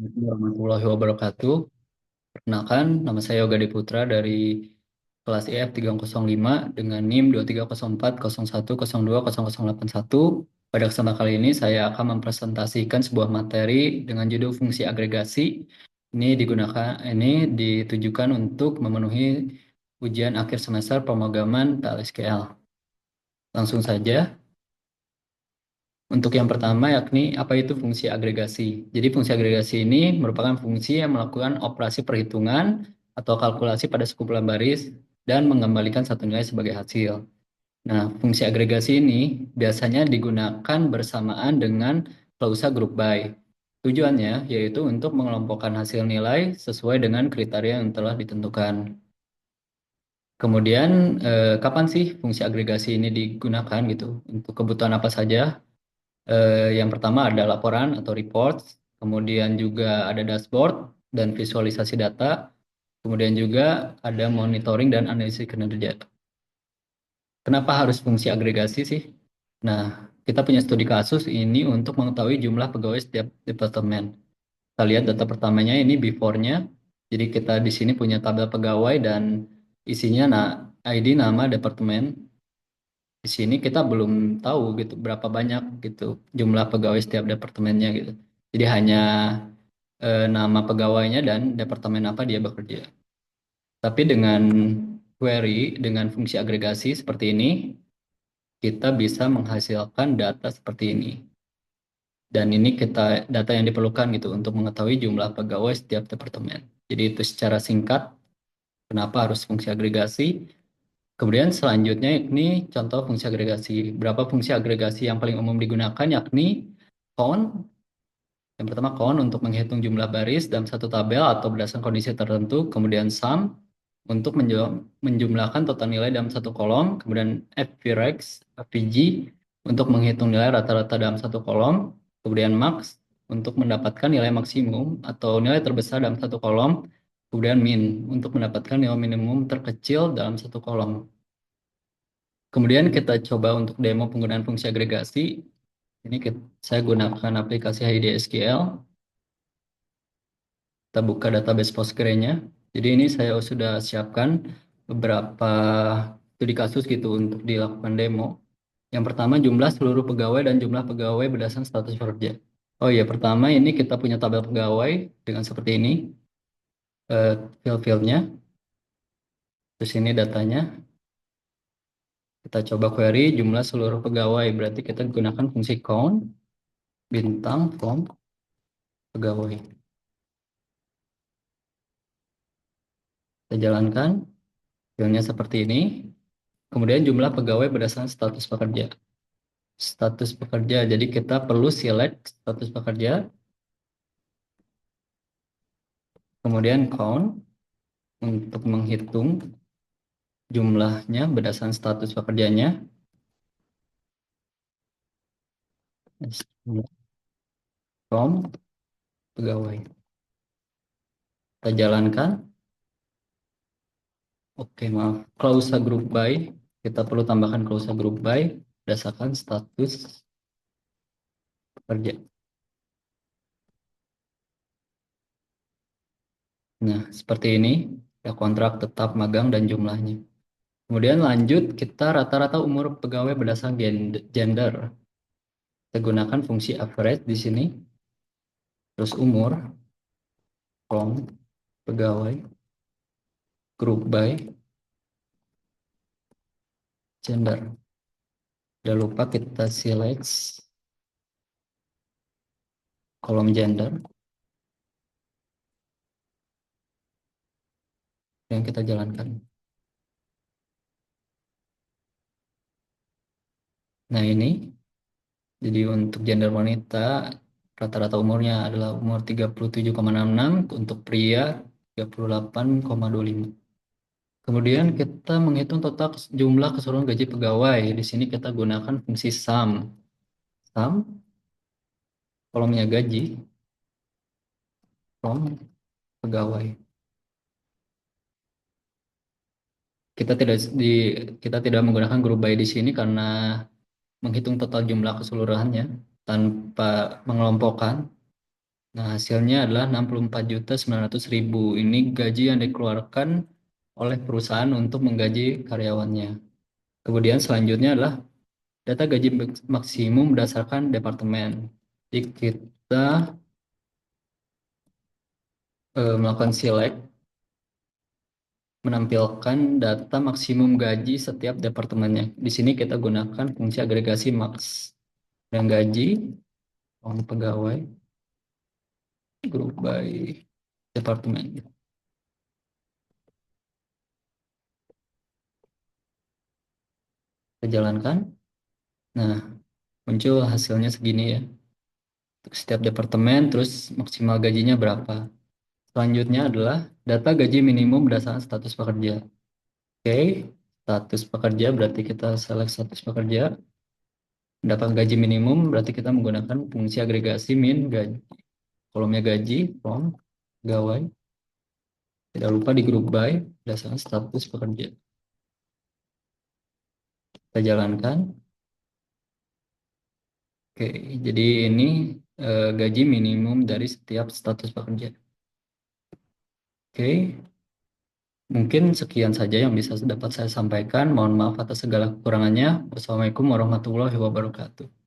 Assalamualaikum warahmatullahi wabarakatuh. Perkenalkan, nama saya Yoga Diputra dari kelas IF 305 dengan NIM 2304010102081. Pada kesempatan kali ini saya akan mempresentasikan sebuah materi dengan judul fungsi agregasi. Ini ditujukan untuk memenuhi ujian akhir semester pemrograman PLSQL. Langsung saja. Untuk yang pertama yakni apa itu fungsi agregasi. Jadi fungsi agregasi ini merupakan fungsi yang melakukan operasi perhitungan atau kalkulasi pada sekumpulan baris dan mengembalikan satu nilai sebagai hasil. Nah, fungsi agregasi ini biasanya digunakan bersamaan dengan klausa group by. Tujuannya yaitu untuk mengelompokkan hasil nilai sesuai dengan kriteria yang telah ditentukan. Kemudian, kapan sih fungsi agregasi ini digunakan gitu? Untuk kebutuhan apa saja? Yang pertama ada laporan atau reports, kemudian juga ada dashboard dan visualisasi data, kemudian juga ada monitoring dan analisis kinerja. Kenapa harus fungsi agregasi sih? Nah, kita punya studi kasus ini untuk mengetahui jumlah pegawai setiap departemen. Kita lihat data pertamanya ini before-nya. Jadi kita di sini punya tabel pegawai dan isinya ID nama departemen. Di sini kita belum tahu gitu berapa banyak gitu jumlah pegawai setiap departemennya gitu. Jadi hanya nama pegawainya dan departemen apa dia bekerja. Tapi dengan query dengan fungsi agregasi seperti ini, kita bisa menghasilkan data seperti ini. Dan ini data yang diperlukan gitu untuk mengetahui jumlah pegawai setiap departemen. Jadi itu secara singkat kenapa harus fungsi agregasi. Kemudian selanjutnya ini contoh fungsi agregasi. Berapa fungsi agregasi yang paling umum digunakan yakni count. Yang pertama count untuk menghitung jumlah baris dalam satu tabel atau berdasarkan kondisi tertentu. Kemudian sum untuk menjumlahkan total nilai dalam satu kolom. Kemudian fvrex, fvg untuk menghitung nilai rata-rata dalam satu kolom. Kemudian max untuk mendapatkan nilai maksimum atau nilai terbesar dalam satu kolom. Kemudian min untuk mendapatkan nilai minimum terkecil dalam satu kolom. Kemudian kita coba untuk demo penggunaan fungsi agregasi. Ini saya gunakan aplikasi HIDSQL. Kita buka database Postgre-nya. Jadi ini saya sudah siapkan beberapa studi kasus gitu untuk dilakukan demo. Yang pertama jumlah seluruh pegawai dan jumlah pegawai berdasarkan status pekerja. Oh iya, pertama ini kita punya tabel pegawai dengan seperti ini. Field-fieldnya. Terus ini datanya. Kita coba query jumlah seluruh pegawai. Berarti kita gunakan fungsi count, bintang, from, pegawai. Kita jalankan. Fieldnya seperti ini. Kemudian jumlah pegawai berdasarkan status pekerja. Status pekerja, jadi kita perlu select status pekerja. Kemudian count untuk menghitung jumlahnya berdasarkan status pekerjanya. From pegawai. Kita jalankan. Oke, maaf. Klausa group by. Kita perlu tambahkan klausa group by berdasarkan status pekerja. Nah, seperti ini. Ya, kontrak tetap magang dan jumlahnya. Kemudian lanjut, kita rata-rata umur pegawai berdasarkan gender. Kita gunakan fungsi average di sini. Terus umur, from, pegawai, group by, gender. Jangan lupa kita select kolom gender yang kita jalankan. Nah ini, jadi untuk gender wanita, rata-rata umurnya adalah umur 37,66, untuk pria 38,25. Kemudian kita menghitung total jumlah keseluruhan gaji pegawai. Di sini kita gunakan fungsi sum. Sum, kolomnya gaji, from, pegawai. Kita tidak di kita tidak menggunakan group by di sini karena menghitung total jumlah keseluruhannya tanpa mengelompokkan. Nah, hasilnya adalah 64.900.000. Ini gaji yang dikeluarkan oleh perusahaan untuk menggaji karyawannya. Kemudian selanjutnya adalah data gaji maksimum berdasarkan departemen. Jadi kita melakukan select, menampilkan data maksimum gaji setiap departemennya. Di sini kita gunakan fungsi agregasi max dan gaji orang pegawai grup by departemen. Kita jalankan. Nah, muncul hasilnya segini ya. Untuk setiap departemen, terus maksimal gajinya berapa. Selanjutnya adalah data gaji minimum berdasarkan status pekerja. Oke, status pekerja berarti kita select status pekerja. Mendapat gaji minimum berarti kita menggunakan fungsi agregasi min gaji. Kolomnya gaji, from, pegawai. Tidak lupa di group by berdasarkan status pekerja. Kita jalankan. Oke, jadi ini gaji minimum dari setiap status pekerja. Oke, mungkin sekian saja yang bisa dapat saya sampaikan. Mohon maaf atas segala kekurangannya. Wassalamualaikum warahmatullahi wabarakatuh.